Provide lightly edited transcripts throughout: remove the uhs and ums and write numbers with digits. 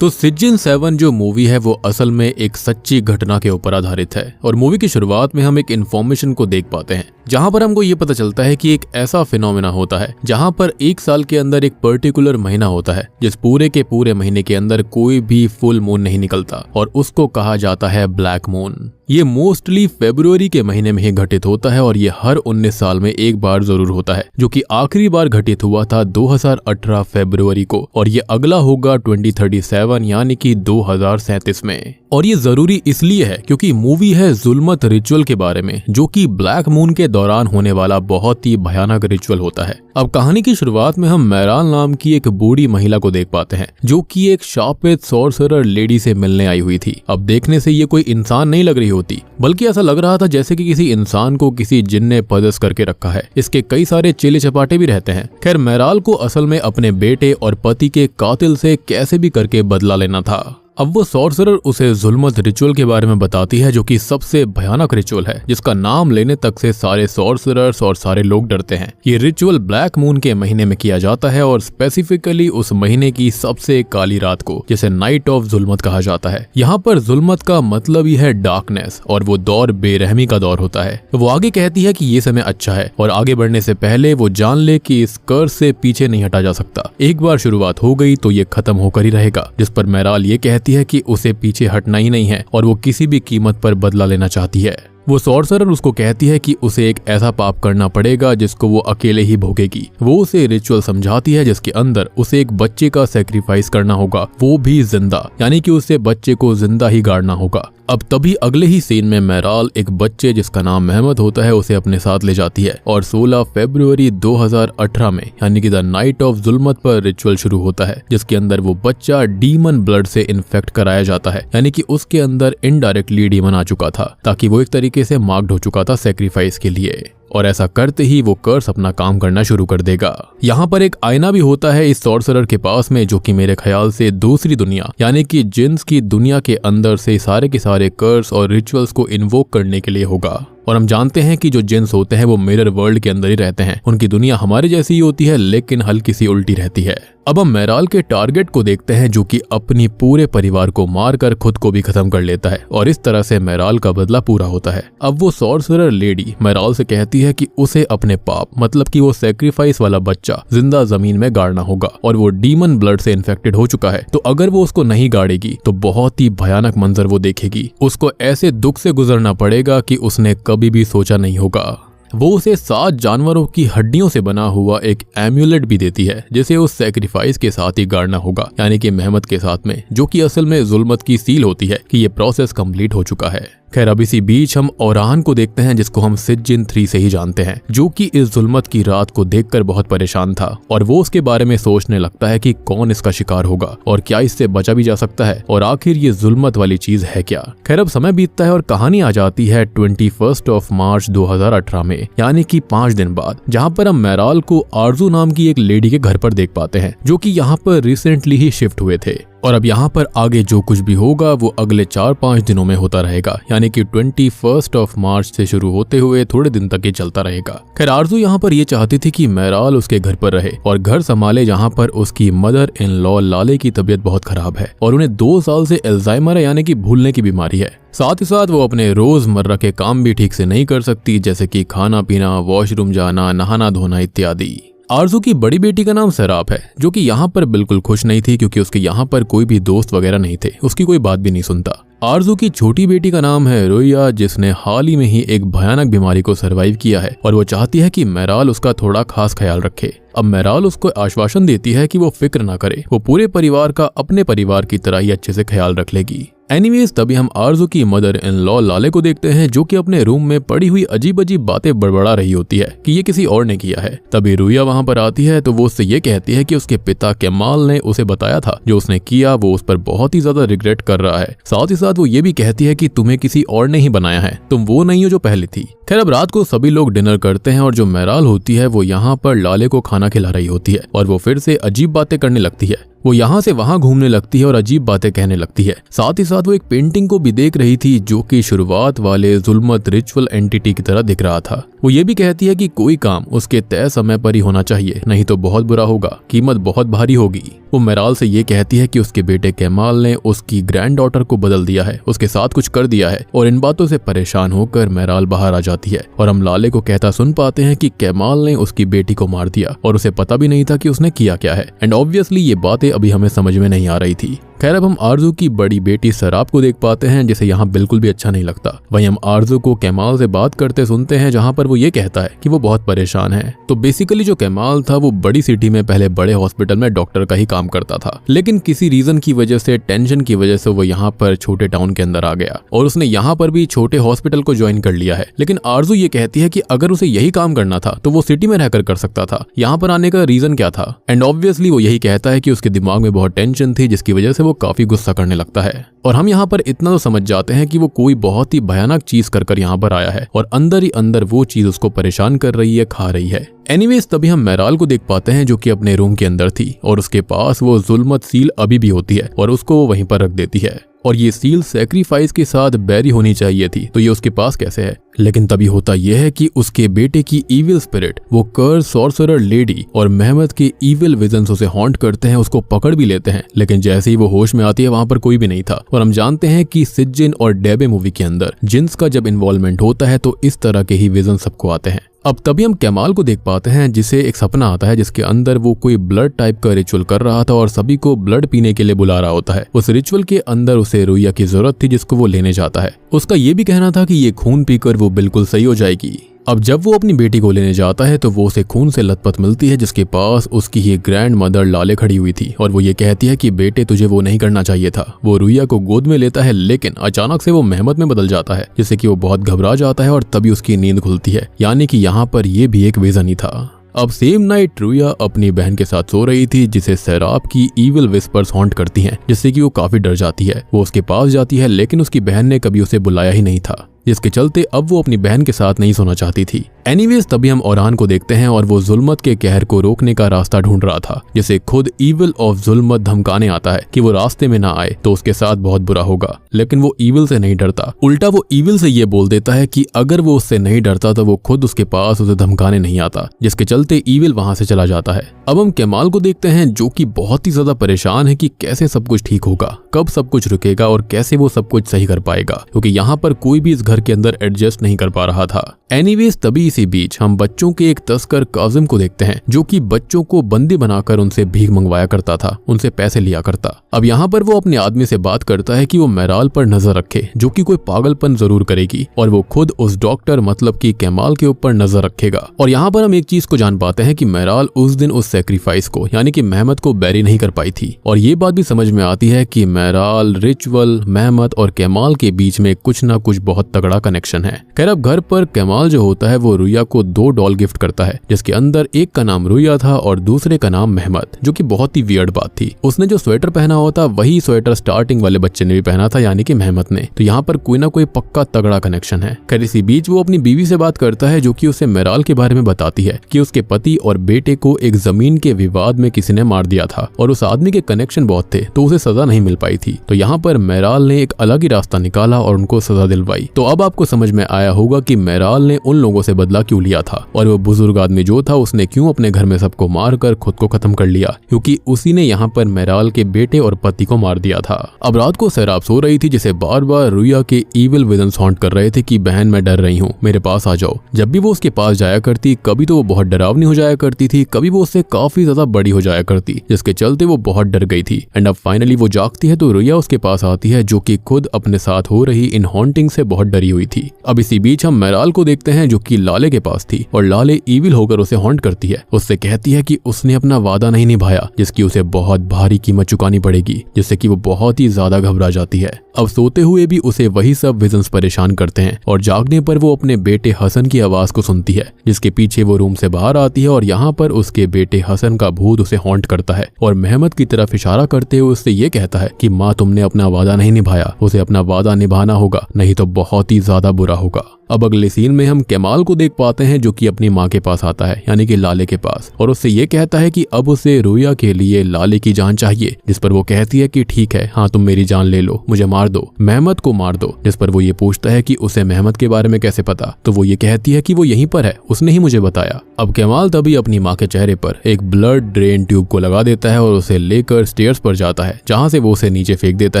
तो सिज्जिन 7 जो मूवी है वो असल में एक सच्ची घटना के ऊपर आधारित है और मूवी की शुरुआत में हम एक इन्फॉर्मेशन को देख पाते हैं जहां पर हमको ये पता चलता है कि एक ऐसा फिनोमेना होता है जहां पर एक साल के अंदर एक पर्टिकुलर महीना होता है जिस पूरे के पूरे महीने के अंदर कोई भी फुल मून नहीं निकलता और उसको कहा जाता है ब्लैक मून। ये मोस्टली फरवरी के महीने में ही घटित होता है और ये हर 19 साल में एक बार जरूर होता है, जो कि आखिरी बार घटित हुआ था 2018 फरवरी को और ये अगला होगा 2037 यानी कि 2037 में। और ये जरूरी इसलिए है क्योंकि मूवी है जुल्मत रिचुअल के बारे में, जो कि ब्लैक मून के दौरान होने वाला बहुत ही भयानक रिचुअल होता है। अब कहानी की शुरुआत में हम मैराल नाम की एक बूढ़ी महिला को देख पाते हैं जो कि एक शापित सॉर्सरर लेडी से मिलने आई हुई थी। अब देखने से ये कोई इंसान नहीं लग रही होती, बल्कि ऐसा लग रहा था जैसे कि किसी इंसान को किसी जिन ने पदस करके रखा है। इसके कई सारे चेले चपाटे भी रहते हैं। खैर, मैराल को असल में अपने बेटे और पति के कातिल से कैसे भी करके बदला लेना था। अब वो सॉर्सरर उसे जुल्मत रिचुअल के बारे में बताती है जो कि सबसे भयानक रिचुअल है जिसका नाम लेने तक से सारे सॉर्सरर्स और सारे लोग डरते हैं। ये रिचुअल ब्लैक मून के महीने में किया जाता है और स्पेसिफिकली उस महीने की सबसे काली रात को, जिसे नाइट ऑफ जुल्मत कहा जाता है। यहाँ पर जुल्मत का मतलब ही है डार्कनेस और वो दौर बेरहमी का दौर होता है। वो आगे कहती है कि ये समय अच्छा है और आगे बढ़ने से पहले वो जान ले कि इस कर्ज से पीछे नहीं हटा जा सकता। एक बार शुरुआत हो गई तो ये खत्म होकर ही रहेगा। जिस पर मैराल ये कहती है कि उसे पीछे हटना ही नहीं है और वो किसी भी कीमत पर बदला लेना चाहती है। वो सॉर्सरर उसको कहती है कि उसे एक ऐसा पाप करना पड़ेगा जिसको वो अकेले ही भोगेगी। वो उसे रिचुअल समझाती है जिसके अंदर उसे एक बच्चे का सैक्रिफाइस करना होगा, वो भी जिंदा, यानी कि उसे बच्चे को जिंदा ही गाड़ना होगा। अब तभी अगले ही सीन में मैराल एक बच्चे जिसका नाम महमद होता है उसे अपने साथ ले जाती है और 16 फरवरी 2018 में यानी कि द नाइट ऑफ जुल्मत पर रिचुअल शुरू होता है जिसके अंदर वो बच्चा डीमन ब्लड से इन्फेक्ट कराया जाता है, यानी कि उसके अंदर इनडायरेक्टली डीमन आ चुका था ताकि वो एक तरीके से मार्क्ड हो चुका था सैक्रिफाइस के लिए। और ऐसा करते ही वो कर्स अपना काम करना शुरू कर देगा। यहाँ पर एक आईना भी होता है इस सॉर्सरर के पास में, जो कि मेरे ख्याल से दूसरी दुनिया यानी कि जिन्स की दुनिया के अंदर से सारे के सारे कर्स और रिचुअल्स को इन्वोक करने के लिए होगा। और हम जानते हैं कि जो जिन्स होते हैं वो मिरर वर्ल्ड के अंदर ही रहते हैं। उनकी दुनिया हमारे जैसी ही होती है लेकिन हल्की सी उल्टी रहती है। अब हम मैराल के टारगेट को देखते हैं जो कि अपनी पूरे परिवार को मारकर खुद को भी खत्म कर लेता है और इस तरह से मैराल का बदला पूरा होता है। अब वो सॉर्सरर लेडी मैराल से कहती है कि उसे अपने पाप मतलब कि वो सैक्रिफाइस वाला बच्चा जिंदा जमीन में गाड़ना होगा और वो डीमन ब्लड से इन्फेक्टेड हो चुका है, तो अगर वो उसको नहीं गाड़ेगी तो बहुत ही भयानक मंजर वो देखेगी। उसको ऐसे दुख से गुजरना पड़ेगा कि उसने कभी भी सोचा नहीं होगा। वो उसे 7 जानवरों की हड्डियों से बना हुआ एक एम्यूलेट भी देती है जिसे उस सैक्रिफाइस के साथ ही गाड़ना होगा, यानी कि महमद के साथ में, जो कि असल में जुल्मत की सील होती है कि ये प्रोसेस कंप्लीट हो चुका है। खैर, अब इसी बीच हम ओरान को देखते हैं जिसको हम सिज्जिन 3 से ही जानते हैं, जो कि इस जुल्मत की रात को देखकर बहुत परेशान था और वो उसके बारे में सोचने लगता है कि कौन इसका शिकार होगा और क्या इससे बचा भी जा सकता है और आखिर ये जुल्मत वाली चीज है क्या। खैर, अब समय बीतता है और कहानी आ जाती है 21 मार्च 2018 में, यानी कि 5 दिन बाद, जहाँ पर हम मैराल को आरजू नाम की एक लेडी के घर पर देख पाते हैं जो कि यहाँ पर रिसेंटली ही शिफ्ट हुए थे। और अब यहाँ पर आगे जो कुछ भी होगा वो अगले 4-5 दिनों में होता रहेगा, यानी कि 21 मार्च से शुरू होते हुए थोड़े दिन तक ये चलता रहेगा। खैर, आरजू यहाँ पर ये चाहती थी कि मैराल उसके घर पर रहे और घर संभाले, जहाँ पर उसकी मदर इन लॉ लाले की तबीयत बहुत खराब है और उन्हें 2 साल से अल्जाइमर है, यानी कि भूलने की बीमारी है। साथ ही साथ वो अपने रोजमर्रा के काम भी ठीक से नहीं कर सकती, जैसे कि खाना पीना, वॉशरूम जाना, नहाना धोना इत्यादि। आरजू की बड़ी बेटी का नाम सराप है जो कि यहाँ पर बिल्कुल खुश नहीं थी क्योंकि उसके यहाँ पर कोई भी दोस्त वगैरह नहीं थे, उसकी कोई बात भी नहीं सुनता। आरजू की छोटी बेटी का नाम है रोया, जिसने हाल ही में ही एक भयानक बीमारी को सरवाइव किया है और वो चाहती है कि मैराल उसका थोड़ा खास ख्याल रखे। अब मैराल उसको आश्वासन देती है कि वो फिक्र ना करे, वो पूरे परिवार का अपने परिवार की तरह ही अच्छे से ख्याल रख लेगी। एनीवेज, तभी हम आरजू की मदर इन लॉ लाले को देखते हैं जो कि अपने रूम में पड़ी हुई अजीब अजीब बातें बड़बड़ा रही होती है कि ये किसी और ने किया है। तभी रुया वहां पर आती है तो वो उससे ये कहती है कि उसके पिता केमाल ने उसे बताया था जो उसने किया वो उस पर बहुत ही ज्यादा रिग्रेट कर रहा है। साथ ही साथ वो ये भी कहती है कि तुम्हें किसी और ने ही बनाया है, तुम वो नहीं हो जो पहले थी। खैर, अब रात को सभी लोग डिनर करते हैं और जो मैराल होती है वो यहाँ पर लाले को खाना खिला रही होती है और वो फिर से अजीब बातें करने लगती है। वो यहाँ से वहाँ घूमने लगती है और अजीब बातें कहने लगती है। साथ ही साथ वो एक पेंटिंग को भी देख रही थी जो कि शुरुआत वाले जुल्मत रिचुअल एंटिटी की तरह दिख रहा था। वो ये भी कहती है कि कोई काम उसके तय समय पर ही होना चाहिए, नहीं तो बहुत बुरा होगा, कीमत बहुत भारी होगी। वो मेराल से ये कहती है कि उसके बेटे केमाल ने उसकी ग्रैंड डॉटर को बदल दिया है, उसके साथ कुछ कर दिया है। और इन बातों से परेशान होकर मेराल बाहर आ जाती है और हम लाले को कहता सुन पाते हैं कि केमाल ने उसकी बेटी को मार दिया और उसे पता भी नहीं था कि उसने किया क्या है। एंड ऑब्वियसली ये बातें अभी हमें समझ में नहीं आ रही थी। खैर, अब हम आरजू की बड़ी बेटी सराब को देख पाते हैं जिसे यहाँ बिल्कुल भी अच्छा नहीं लगता। वहीं हम आरजू को केमाल से बात करते सुनते हैं जहाँ पर वो ये कहता है कि वो बहुत परेशान है। तो बेसिकली जो केमाल था वो बड़ी सिटी में पहले बड़े हॉस्पिटल में डॉक्टर का ही काम करता था, लेकिन किसी रीजन की वजह से, टेंशन की वजह से वो यहाँ पर छोटे टाउन के अंदर आ गया और उसने यहाँ पर भी छोटे हॉस्पिटल को ज्वाइन कर लिया है। लेकिन आरजू ये कहती है कि अगर उसे यही काम करना था तो वो सिटी में रहकर कर सकता था, यहाँ पर आने का रीजन क्या था। एंड ऑब्वियसली वो यही कहता है कि उसके दिमाग में बहुत टेंशन थी जिसकी वजह से वो काफी गुस्सा करने लगता है। और हम यहाँ पर इतना तो समझ जाते हैं कि वो कोई बहुत ही भयानक चीज कर यहाँ पर आया है और अंदर ही अंदर वो चीज उसको परेशान कर रही है, खा रही है। एनीवेज, तभी हम मेराल को देख पाते हैं जो कि अपने रूम के अंदर थी और उसके पास वो जुल्मत सील अभी भी होती है और उसको वो वहीं पर रख देती है। और ये सील सैक्रिफाइस के साथ बैरी होनी चाहिए थी, तो ये उसके पास कैसे है। लेकिन तभी होता यह है कि उसके बेटे की इविल स्पिरिट, वो कर्स सॉर्सरर लेडी और मेहमत के इविल विजन्स उसे हॉन्ट करते हैं, उसको पकड़ भी लेते हैं। लेकिन जैसे ही वो होश में आती है वहां पर कोई भी नहीं था। और हम जानते हैं कि सिज्जिन और डेबे मूवी के अंदर जिन्स का जब इन्वॉल्वमेंट होता है तो इस तरह के ही विजन सबको आते हैं। अब तभी हम केमाल को देख पाते हैं जिसे एक सपना आता है जिसके अंदर वो कोई ब्लड टाइप का रिचुअल कर रहा था और सभी को ब्लड पीने के लिए बुला रहा होता है। उस रिचुअल के अंदर उसे रुइया की जरूरत थी जिसको वो लेने जाता है। उसका ये भी कहना था कि ये खून पीकर वो बिल्कुल सही हो जाएगी। अब जब वो अपनी बेटी को लेने जाता है तो वो उसे खून से लथपथ मिलती है जिसके पास उसकी ही ग्रैंड मदर लाले खड़ी हुई थी और वो ये कहती है कि बेटे तुझे वो नहीं करना चाहिए था। वो रुइया को गोद में लेता है लेकिन अचानक से वो मेहमत में बदल जाता है जिससे कि वो बहुत घबरा जाता है और तभी उसकी नींद खुलती है, यानी कि यहाँ पर ये भी एक विजन ही था। अब सेम नाइट रुइया अपनी बहन के साथ सो रही थी जिसे सैराब की इविल विस्पर्स हॉन्ट करती हैं, जिससे कि वो काफी डर जाती है। वो उसके पास जाती है लेकिन उसकी बहन ने कभी उसे बुलाया ही नहीं था, जिसके चलते अब वो अपनी बहन के साथ नहीं सोना चाहती थी। एनीवेज, तभी हम ओरान को देखते हैं और वो जुल्मत के कहर को रोकने का रास्ता ढूंढ रहा था, जिसे खुद इविल ऑफ जुल्मत धमकाने आता है कि वो रास्ते में ना आए तो उसके साथ बहुत बुरा होगा। लेकिन वो इविल से नहीं डरता, उल्टा वो इविल से ये बोल देता है कि अगर वो उससे नहीं डरता तो वो खुद उसके पास उसे धमकाने नहीं आता, जिसके चलते इविल वहां से चला जाता है। अब हम केमाल को देखते हैं जो कि बहुत ही ज्यादा परेशान है कि कैसे सब कुछ ठीक होगा, कब सब कुछ रुकेगा और कैसे वो सब कुछ सही कर पाएगा, क्योंकि यहाँ पर कोई भी इस घर के अंदर एडजस्ट नहीं कर पा रहा था। एनीवेज, तभी इसी बीच हम बच्चों के एक तस्कर काजिम को देखते हैं जो कि बच्चों को बंदी बनाकर उनसे भीख मंगवाया करता था, उनसे पैसे लिया करता। अब यहाँ पर वो अपने आदमी से बात करता है कि वो मेराल पर नजर रखे जो कि कोई पागलपन जरूर करेगी और वो खुद उस डॉक्टर मतलब कि केमाल के ऊपर नजर रखेगा। और यहाँ पर हम एक चीज को जान पाते हैं कि मेराल उस दिन उस सैक्रिफाइस को यानी कि मेहमत को बैरी नहीं कर पाई थी। और ये बात भी समझ में आती है कि मेराल, रिचुअल, मेहमत और केमाल के बीच में कुछ ना कुछ बहुत तगड़ा कनेक्शन है। खैर, अब घर पर केमाल जो होता है वो रुइया को 2 डॉल गिफ्ट करता है जिसके अंदर एक का नाम रुइया था और दूसरे का नाम मेहमत, जो कि बहुत ही वियर्ड बात थी। उसने जो स्वेटर पहना होता वही स्वेटर स्टार्टिंग वाले बच्चे ने भी पहना था, यानी कि मेहमत ने। तो यहाँ पर कोई ना कोई पक्का तगड़ा कनेक्शन है। खैर, इसी बीच वो अपनी बीवी से बात करता है जो कि उसे मेराल के बारे में बताती है कि उसके पति और बेटे को एक जमीन के विवाद में किसी ने मार दिया था और उस आदमी के कनेक्शन बहुत थे तो उसे सजा नहीं मिल पाई थी। तो यहाँ पर मेराल ने एक अलग ही रास्ता निकाला और उनको सजा दिलवाई। तो अब आपको समझ में आया होगा कि मेराल ने उन लोगों से बदला क्यों लिया था और वो बुजुर्ग आदमी जो था उसने क्यों अपने घर में सबको मारकर खुद को खत्म कर लिया, क्योंकि उसी ने यहाँ पर मेराल के बेटे और पति को मार दिया था। अब रात को सैराब सो रही थी जिसे बार बार रुइया के इविल विजन्स हॉन्ट कर रहे थे कि बहन मैं डर रही हूँ, मेरे पास आ जाओ। जब भी वो उसके पास जाया करती कभी तो वो बहुत डरावनी हो जाया करती थी, कभी वो उससे काफी ज्यादा बड़ी हो जाया करती, जिसके चलते वो बहुत डर गई थी। एंड अब फाइनली वो जागती है तो रुइया उसके पास आती है जो कि खुद अपने साथ हो रही इन हॉन्टिंग से बहुत डरी हुई थी। अब इसी बीच हम मेराल को देखते हैं जो कि लाले के पास थी और लाले इविल होकर उसे हॉन्ट करती है। उससे कहती है कि उसने अपना वादा नहीं निभाया जिसकी उसे बहुत भारी कीमत चुकानी पड़ेगी, जिससे कि वो बहुत ही ज्यादा घबरा जाती है। अब सोते हुए भी उसे वही सब विजन्स परेशान करते हैं और जागने पर वो अपने बेटे हसन की आवाज को सुनती है, जिसके पीछे वो रूम से बाहर आती है और यहाँ पर उसके बेटे हसन का भूत उसे हॉन्ट करता है और मेहमत की तरफ इशारा करते हुए उससे ये कहता है कि माँ तुमने अपना वादा नहीं निभाया, उसे अपना वादा निभाना होगा नहीं तो बहुत ही ज्यादा बुरा होगा। अब अगले सीन में हम केमाल को देख पाते हैं जो कि अपनी माँ के पास आता है, यानी कि लाले के पास, और उससे ये कहता है कि अब उसे रुया के लिए लाले की जान चाहिए। जिस पर वो कहती है कि ठीक है, हाँ तुम मेरी जान ले लो, मुझे मार दो, मेहमद को मार दो। जिस पर वो ये पूछता है कि उसे मेहमद के बारे में कैसे पता, तो वो ये कहती है कि वो यहीं पर है, उसने ही मुझे बताया। अब केमाल तभी अपनी माँ के चेहरे पर एक ब्लड ड्रेन ट्यूब को लगा देता है और उसे लेकर स्टेयर्स पर जाता है, जहाँ से वो उसे नीचे फेंक देता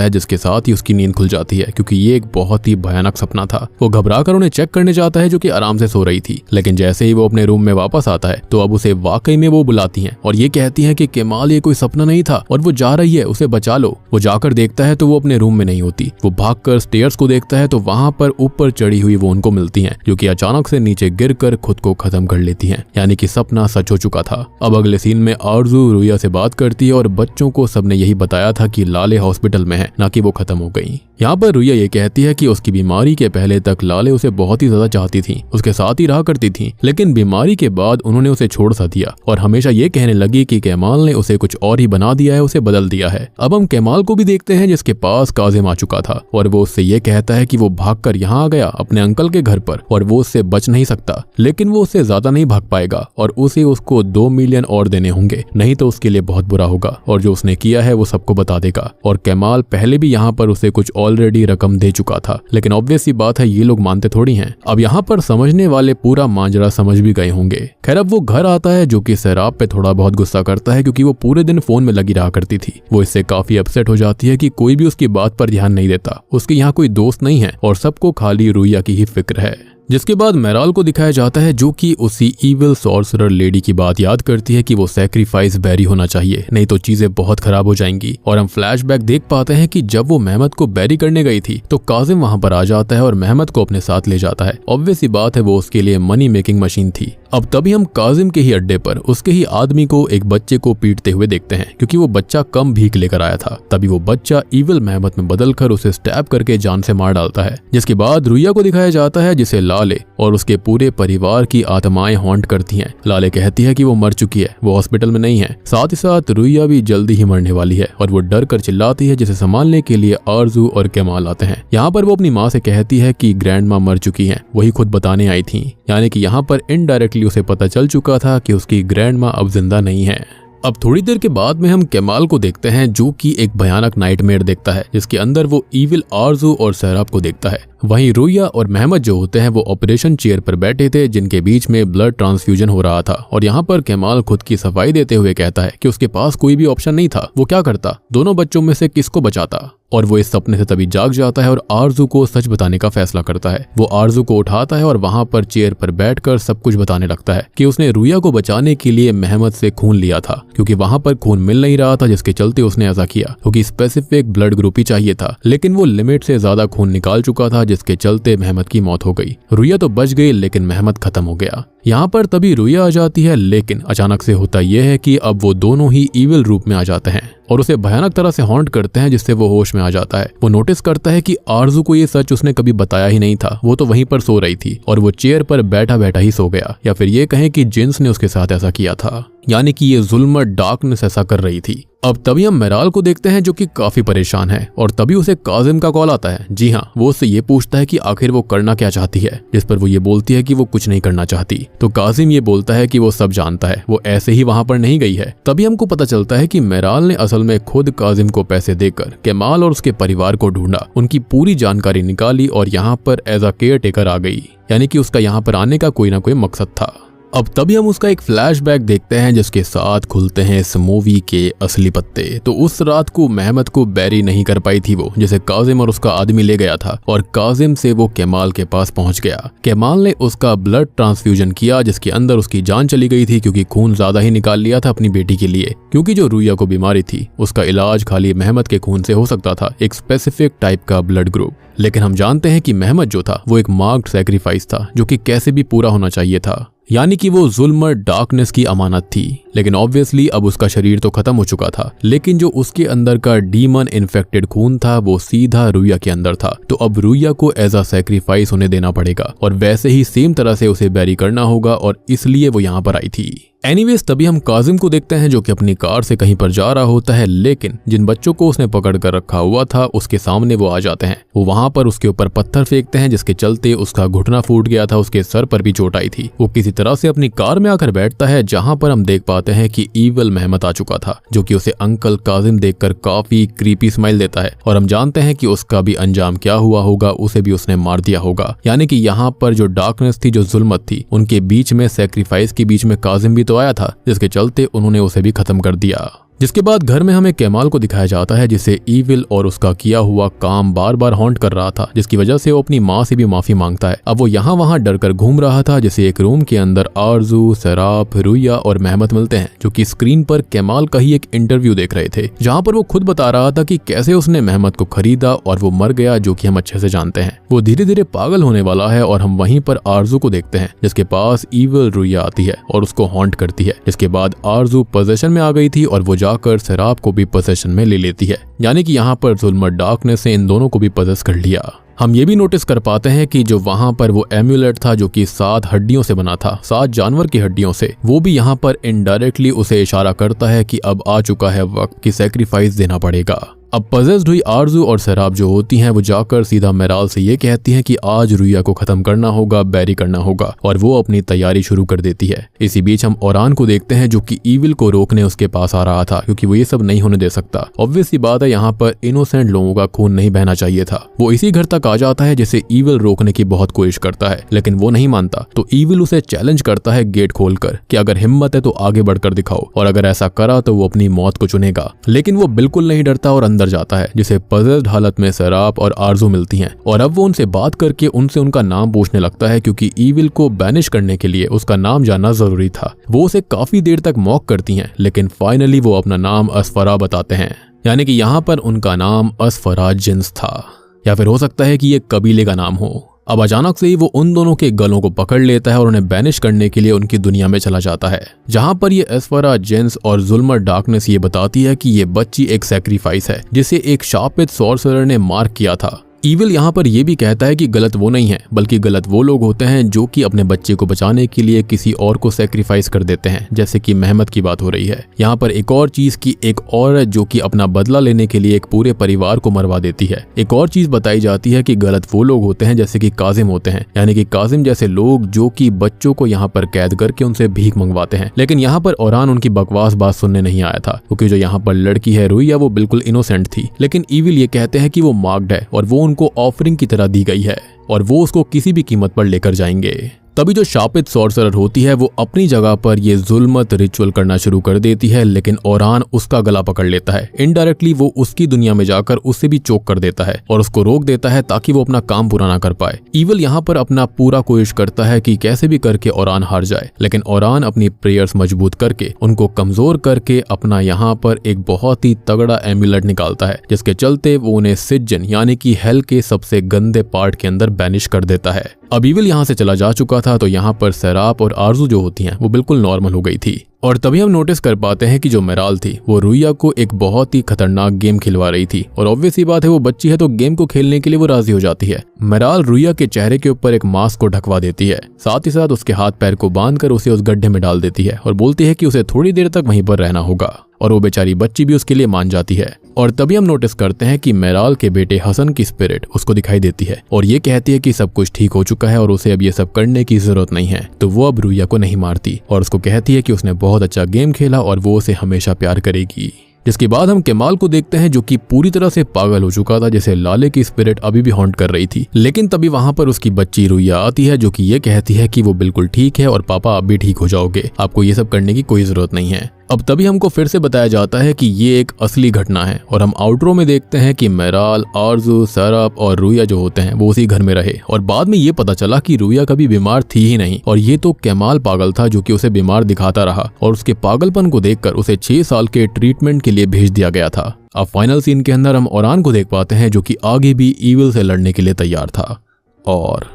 है, जिसके साथ ही उसकी नींद खुल जाती है, क्योंकि ये एक बहुत ही भयानक सपना था। वो घबराकर उन्हें चेक करने जाता है जो कि आराम से सो रही थी, लेकिन जैसे ही वो अपने रूम में वापस आता है तो अब उसे वाकई में वो बुलाती हैं और ये कहती हैं कि केमाल ये कोई सपना नहीं था और वो जा रही है, उसे बचा लो। वो जाकर देखता है तो वो अपने रूम में नहीं होती। वो भागकर स्टेयर्स को देखता है तो वहां पर ऊपर चढ़ी हुई वो उनको मिलती हैं, जो कि अचानक से नीचे गिरकर खुद को खत्म कर लेती हैं, यानी कि सपना सच हो चुका था। अब अगले सीन में आरजू रुया से बात करती है और बच्चों को सबने यही बताया था कि लाले हॉस्पिटल में है, ना कि वो खत्म हो गई। यहाँ पर रुया ये कहती है कि उसकी बीमारी के पहले तक लाले उसे बहुत ही ज्यादा चाहती थी, उसके साथ ही रहा करती थी, लेकिन बीमारी के बाद उन्होंने उसे छोड़ सा दिया और हमेशा ये कहने लगी कि केमाल ने उसे कुछ और ही बना दिया है, उसे बदल दिया है। अब हम केमाल को भी देखते हैं जिसके पास काजिम आ चुका था और वो उससे ये कहता है कि वो भागकर यहाँ आ गया अपने अंकल के घर पर और वो उससे बच नहीं सकता, लेकिन वो उससे ज्यादा नहीं भाग पाएगा और उसे उसको 2 मिलियन और देने होंगे, नहीं तो उसके लिए बहुत बुरा होगा और जो उसने किया है वो सबको बता देगा। और केमाल पहले भी यहाँ पर उसे कुछ ऑलरेडी रकम दे चुका था, लेकिन ऑब्वियस सी बात है ये लोग मानते थोड़ी हैं। अब यहाँ पर समझने वाले पूरा मांजरा समझ भी गए होंगे। खैर अब वो घर आता है जो कि सैराब पे थोड़ा बहुत गुस्सा करता है, क्योंकि वो पूरे दिन फोन में लगी रहा करती थी। वो इससे काफी अपसेट हो जाती है कि कोई भी उसकी बात पर ध्यान नहीं देता, उसके यहाँ कोई दोस्त नहीं है और सबको खाली रुया की ही फिक्र है। जिसके बाद मेराल को दिखाया जाता है जो कि उसी इविल सॉर्सरर लेडी की बात याद करती है कि वो सैक्रिफाइस बैरी होना चाहिए, नहीं तो चीजें बहुत खराब हो जाएंगी। और हम फ्लैशबैक देख पाते हैं कि जब वो मेहमद को बैरी करने गई थी तो काजिम वहां पर आ जाता है और मेहमद को अपने साथ ले जाता है। ऑब्वियस सी बात है वो उसके लिए मनी मेकिंग मशीन थी। अब तभी हम काजिम के ही अड्डे पर उसके ही आदमी को एक बच्चे को पीटते हुए देखते हैं, क्योंकि वो बच्चा कम भीख लेकर आया था। तभी वो बच्चा इविल मेहमद में बदलकर उसे स्टैब करके जान से मार डालता है। जिसके बाद रुया को दिखाया जाता है जिसे लाले और उसके पूरे परिवार की आत्माएं हॉन्ट करती हैं। लाले कहती है कि वो मर चुकी है, वो हॉस्पिटल में नहीं है। साथ ही साथ रुया भी जल्दी ही मरने वाली है और वो डर कर चिल्लाती है, जिसे संभालने के लिए आरजू और केमाल आते हैं। यहाँ पर वो अपनी माँ से कहती है कि ग्रैंड माँ मर चुकी हैं, वही खुद बताने आई थी, यानी कि यहाँ पर इनडायरेक्टली उसे पता चल चुका था कि उसकी ग्रैंड माँ अब जिंदा नहीं है। अब थोड़ी देर के बाद में हम केमाल को देखते हैं जो कि एक भयानक नाइटमेयर देखता है, जिसके अंदर वो इविल आरजू और सैराब को देखता है। वहीं रुया और मेहमद जो होते हैं वो ऑपरेशन चेयर पर बैठे थे, जिनके बीच में ब्लड ट्रांसफ्यूजन हो रहा था। और यहाँ पर केमाल खुद की सफाई देते हुए कहता है कि उसके पास कोई भी ऑप्शन नहीं था, वो क्या करता, दोनों बच्चों में से किसको बचाता। और वो इस सपने से तभी जाग जाता है और आरजू को सच बताने का फैसला करता है। वो आरजू को उठाता है और वहां पर चेयर पर बैठकर सब कुछ बताने लगता है कि उसने रुया को बचाने के लिए मेहमद से खून लिया था, क्योंकि वहां पर खून मिल नहीं रहा था, जिसके चलते उसने ऐसा किया, क्योंकि स्पेसिफिक ब्लड ग्रुप ही चाहिए था। लेकिन वो लिमिट से ज्यादा खून निकाल चुका था, जिसके चलते मेहमद की मौत हो गई। रुया तो बच गई, लेकिन मेहमद खत्म हो गया। यहाँ पर तभी रुया आ जाती है, लेकिन अचानक से होता यह है कि अब वो दोनों ही इविल रूप में आ जाते हैं और उसे भयानक तरह से हॉन्ट करते हैं, जिससे वो होश में आ जाता है। वो नोटिस करता है कि आरजू को ये सच उसने कभी बताया ही नहीं था, वो तो वहीं पर सो रही थी और वो चेयर पर बैठा बैठा ही सो गया, या फिर ये कहें कि जिन्स ने उसके साथ ऐसा किया था, यानी कि ये जुल्म डार्कनेस ऐसा कर रही थी। अब तभी हम मेराल को देखते हैं जो कि काफी परेशान है और तभी उसे काजिम का कॉल आता है। जी हाँ, वो उससे ये पूछता है कि आखिर वो करना क्या चाहती है, जिस पर वो ये बोलती है कि वो कुछ नहीं करना चाहती। तो काजिम ये बोलता है कि वो सब जानता है, वो ऐसे ही वहां पर नहीं गई है। तभी हमको पता चलता है कि मेराल ने असल में खुद काजिम को पैसे देकर केमाल और उसके परिवार को ढूंढा, उनकी पूरी जानकारी निकाली और यहाँ पर एज अ केयर टेकर आ गई, यानी कि उसका यहाँ पर आने का कोई ना कोई मकसद था। अब तभी हम उसका एक फ्लैशबैक देखते हैं जिसके साथ खुलते हैं इस मूवी के असली पत्ते। तो उस रात को मेहमद को बैरी नहीं कर पाई थी वो, जिसे काजिम और उसका आदमी ले गया था और काजिम से वो केमाल के पास पहुंच गया। केमाल ने उसका ब्लड ट्रांसफ्यूजन किया, जिसके अंदर उसकी जान चली गई थी, क्योंकि खून ज्यादा ही निकाल लिया था अपनी बेटी के लिए, क्योंकि जो रुया को बीमारी थी उसका इलाज खाली मेहमद के खून से हो सकता था, एक स्पेसिफिक टाइप का ब्लड ग्रुप। लेकिन हम जानते हैं कि मेहमद जो था वो एक मार्क्ड सैक्रिफाइस था, जो कि कैसे भी पूरा होना चाहिए था, यानी कि वो जुल्म डार्कनेस की अमानत थी। लेकिन ऑब्वियसली अब उसका शरीर तो खत्म हो चुका था, लेकिन जो उसके अंदर का डीमन इन्फेक्टेड खून था वो सीधा रुया के अंदर था। तो अब रुया को एज अ सैक्रिफाइस उन्हें देना पड़ेगा और वैसे ही सेम तरह से उसे बैरी करना होगा, और इसलिए वो यहाँ पर आई थी। एनीवेज तभी हम काजिम को देखते हैं जो कि अपनी कार से कहीं पर जा रहा होता है, लेकिन जिन बच्चों को उसने पकड़ कर रखा हुआ था उसके सामने वो आ जाते हैं। वो वहां पर उसके ऊपर पत्थर फेंकते हैं जिसके चलते उसका घुटना फूट गया था, उसके सर पर भी चोट आई थी। वो किसी तरह से अपनी कार में आकर बैठता है जहां पर हम देख पाते हैं कि ईविल मेहमत आ चुका था जो कि उसे अंकल काजिम देखकर काफी क्रीपी स्माइल देता है और हम जानते हैं कि उसका भी अंजाम क्या हुआ होगा, उसे भी उसने मार दिया होगा। यानी कि यहाँ पर जो डार्कनेस थी, जो जुल्मत थी, उनके बीच में, सैक्रिफाइस के बीच में काजिम भी तो आया था जिसके चलते उन्होंने उसे भी खत्म कर दिया। जिसके बाद घर में हमें केमाल को दिखाया जाता है जिसे ईविल और उसका किया हुआ काम बार बार हॉन्ट कर रहा था, जिसकी वजह से वो अपनी माँ से भी माफी मांगता है। अब वो यहाँ वहाँ डर कर घूम रहा था जिसे एक रूम के अंदर आरजू, सराब, रुया और मेहमत मिलते हैं जो कि स्क्रीन पर केमाल का ही एक इंटरव्यू देख रहे थे जहाँ पर वो खुद बता रहा था कि कैसे उसने मेहमत को खरीदा और वो मर गया, जो कि हम अच्छे से जानते हैं। वो धीरे धीरे पागल होने वाला है और हम वहीं पर आरजू को देखते हैं जिसके पास ईविल रुया आती है और उसको हॉन्ट करती है। जिसके बाद आरजू पोजेशन में आ गई थी और वो जाकर सराब को भी पोजेशन में ले लेती है। यानी कि यहाँ पर जुल्मत डार्कनेस से इन दोनों को भी पोजेस कर लिया। हम ये भी नोटिस कर पाते हैं कि जो वहां पर वो एम्यूलेट था जो कि 7 हड्डियों से बना था, 7 जानवर की हड्डियों से, वो भी यहाँ पर इनडायरेक्टली उसे इशारा करता है कि अब आ चुका है वक्त कि सैक्रिफाइस देना पड़ेगा। अब पजेस्ड हुई आरजू और सराब जो होती हैं वो जाकर सीधा मेराल से ये कहती हैं कि आज रुया को खत्म करना होगा, बैरी करना होगा, और वो अपनी तैयारी शुरू कर देती है। इसी बीच हम ओरान को देखते हैं जो कि ईविल को रोकने उसके पास आ रहा था क्योंकि वो ये सब नहीं होने दे सकता। ऑब्वियस सी बात है, यहाँ पर इनोसेंट लोगों का खून नहीं बहना चाहिए था। वो इसी घर तक आ जाता है जिसे ईविल रोकने की बहुत कोशिश करता है लेकिन वो नहीं मानता, तो ईविल उसे चैलेंज करता है गेट खोलकर कि अगर हिम्मत है तो आगे बढ़कर दिखाओ, और अगर ऐसा करा तो वो अपनी मौत को चुनेगा। लेकिन वो बिल्कुल नहीं डरता और अंदर जाता है जिसे पजल्ड हालत में सराब और आरजू मिलती हैं और अब वो उनसे बात करके उनसे उनका नाम पूछने लगता है क्योंकि ईविल को बैनिश करने के लिए उसका नाम जानना जरूरी था। वो उसे काफी देर तक मॉक करती हैं लेकिन फाइनली वो अपना नाम अस्फरा बताते हैं। यानी कि यहाँ पर उनका नाम अस्फरा जिन्स था, या फिर हो सकता है कि ये कबीले का नाम हो। अब अचानक से ही वो उन दोनों के गलों को पकड़ लेता है और उन्हें बैनिश करने के लिए उनकी दुनिया में चला जाता है, जहां पर ये अस्फरा जिन्स और जुल्मत डार्कनेस ये बताती है कि ये बच्ची एक सैक्रिफाइस है जिसे एक शापित सॉर्सरर ने मार्क किया था। ईविल यहाँ पर यह भी कहता है कि गलत वो नहीं है बल्कि गलत वो लोग होते हैं जो कि अपने बच्चे को बचाने के लिए किसी और को सैक्रिफाइस कर देते हैं, जैसे कि मेहमत की बात हो रही है। यहाँ पर एक और चीज की एक औरत जो कि अपना बदला लेने के लिए एक पूरे परिवार को मरवा देती है। एक और चीज बताई जाती है कि गलत वो लोग होते हैं जैसे कि काजिम होते हैं, यानी कि काजिम जैसे लोग जो कि बच्चों को यहाँ पर कैद करके उनसे भीख मंगवाते हैं। लेकिन यहाँ पर ओरान उनकी बकवास बात सुनने नहीं आया था क्योंकि जो यहाँ पर लड़की है रुया वो बिल्कुल इनोसेंट थी, लेकिन ईविल ये कहते हैं कि वो मार्क्ड है और वो उनको ऑफरिंग की तरह दी गई है और वो उसको किसी भी कीमत पर लेकर जाएंगे। तभी जो शापित सॉर्सरर होती है वो अपनी जगह पर ये जुल्मत रिचुअल करना शुरू कर देती है, लेकिन ओरान उसका गला पकड़ लेता है। इनडायरेक्टली वो उसकी दुनिया में जाकर उससे भी चोक कर देता है और उसको रोक देता है ताकि वो अपना काम पूरा ना कर पाए। ईविल यहाँ पर अपना पूरा कोशिश करता है कि कैसे भी करके ओरान हार जाए, लेकिन ओरान अपनी प्रेयर्स मजबूत करके उनको कमजोर करके अपना यहाँ पर एक बहुत ही तगड़ा एम्यूलेट निकालता है, जिसके चलते वो उन्हें सिज्जन यानी कि हेल के सबसे गंदे पार्ट के अंदर बैनिश कर देता है। अब ईविल यहाँ से चला जा चुका था तो यहाँ पर सराब और आरजू जो होती हैं वो बिल्कुल नॉर्मल हो गई थी। और तभी हम नोटिस कर पाते हैं कि जो मेराल थी वो रुया को एक बहुत ही खतरनाक गेम खिलवा रही थी और ऑब्वियस ही बात है वो बच्ची है तो गेम को खेलने के लिए वो राजी हो जाती है। मेराल रुया के चेहरे के ऊपर एक मास्क को ढकवा देती है, साथ ही साथ उसके हाथ पैर को बांधकर उसे उस गड्ढे में डाल देती है और बोलती है कि उसे थोड़ी देर तक वहीं पर रहना होगा और वो बेचारी बच्ची भी उसके लिए मान जाती है। और तभी हम नोटिस करते हैं कि मेराल के बेटे हसन की स्पिरिट उसको दिखाई देती है और ये कहती है कि सब कुछ ठीक हो चुका है और उसे अब ये सब करने की जरूरत नहीं है, तो वो अब रुया को नहीं मारती और उसको कहती है कि उसने बहुत अच्छा गेम खेला और वो उसे हमेशा प्यार करेगी। जिसके बाद हम केमाल को देखते हैं जो कि पूरी तरह से पागल हो चुका था, जैसे लाले की स्पिरिट अभी भी हॉन्ट कर रही थी। लेकिन तभी वहां पर उसकी बच्ची रुया आती है जो कि ये कहती है कि वो बिल्कुल ठीक है और पापा आप भी ठीक हो जाओगे, आपको ये सब करने की कोई जरूरत नहीं है। अब तभी हमको फिर से बताया जाता है कि ये एक असली घटना है और हम आउटरो में देखते हैं कि मेराल, आरजू, सराब और रुया जो होते हैं वो उसी घर में रहे और बाद में ये पता चला कि रुया कभी बीमार थी ही नहीं और ये तो केमाल पागल था जो कि उसे बीमार दिखाता रहा और उसके पागलपन को देखकर उसे 6 साल के ट्रीटमेंट के लिए भेज दिया गया था। अब फाइनल सीन के अंदर हम ओरान को देख पाते हैं जो कि आगे भी ईविल से लड़ने के लिए तैयार था और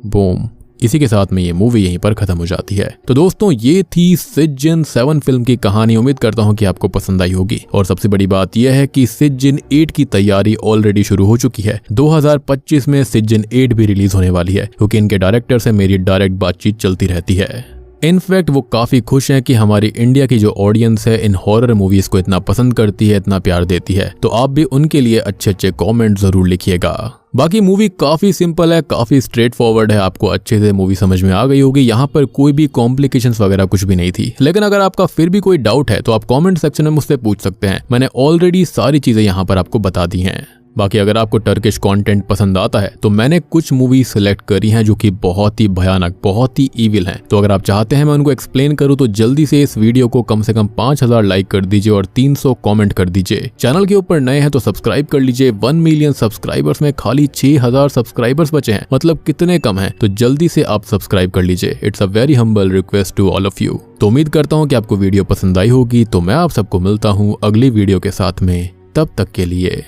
बूम, इसी के साथ में ये मूवी यहीं पर खत्म हो जाती है। तो दोस्तों ये थी सिज्जन 7 फिल्म की कहानी। उम्मीद करता हूँ कि आपको पसंद आई होगी और सबसे बड़ी बात यह है कि सिज्जन 8 की तैयारी ऑलरेडी शुरू हो चुकी है। 2025 में सिज्जन 8 भी रिलीज होने वाली है क्योंकि इनके डायरेक्टर से मेरी डायरेक्ट बातचीत चलती रहती है। इनफैक्ट वो काफी खुश हैं कि हमारी इंडिया की जो ऑडियंस है इन हॉरर मूवीज को इतना पसंद करती है, इतना प्यार देती है। तो आप भी उनके लिए अच्छे अच्छे कमेंट जरूर लिखिएगा। बाकी मूवी काफी सिंपल है, काफी स्ट्रेट फॉरवर्ड है, आपको अच्छे से मूवी समझ में आ गई होगी। यहाँ पर कोई भी कॉम्प्लिकेशंस वगैरह कुछ भी नहीं थी। लेकिन अगर आपका फिर भी कोई डाउट है तो आप कमेंट सेक्शन में मुझसे पूछ सकते हैं। मैंने ऑलरेडी सारी चीजें यहाँ पर आपको बता दी हैं। बाकी अगर आपको टर्किश कंटेंट पसंद आता है तो मैंने कुछ मूवी सिलेक्ट करी हैं जो कि बहुत ही भयानक, बहुत ही ईविल हैं। तो अगर आप चाहते हैं मैं उनको एक्सप्लेन करूं तो जल्दी से इस वीडियो को कम से कम 5000 लाइक कर दीजिए और 300 कमेंट कर दीजिए। चैनल के ऊपर नए हैं तो सब्सक्राइब कर लीजिए। 1 मिलियन सब्सक्राइबर्स में खाली 6000 सब्सक्राइबर्स बचे हैं, मतलब कितने कम हैं। तो जल्दी से आप सब्सक्राइब कर लीजिए। It's a very humble request to all of you. तो उम्मीद करता हूँ कि आपको वीडियो पसंद आई होगी। तो मैं आप सबको मिलता हूँ अगली वीडियो के साथ में, तब तक के लिए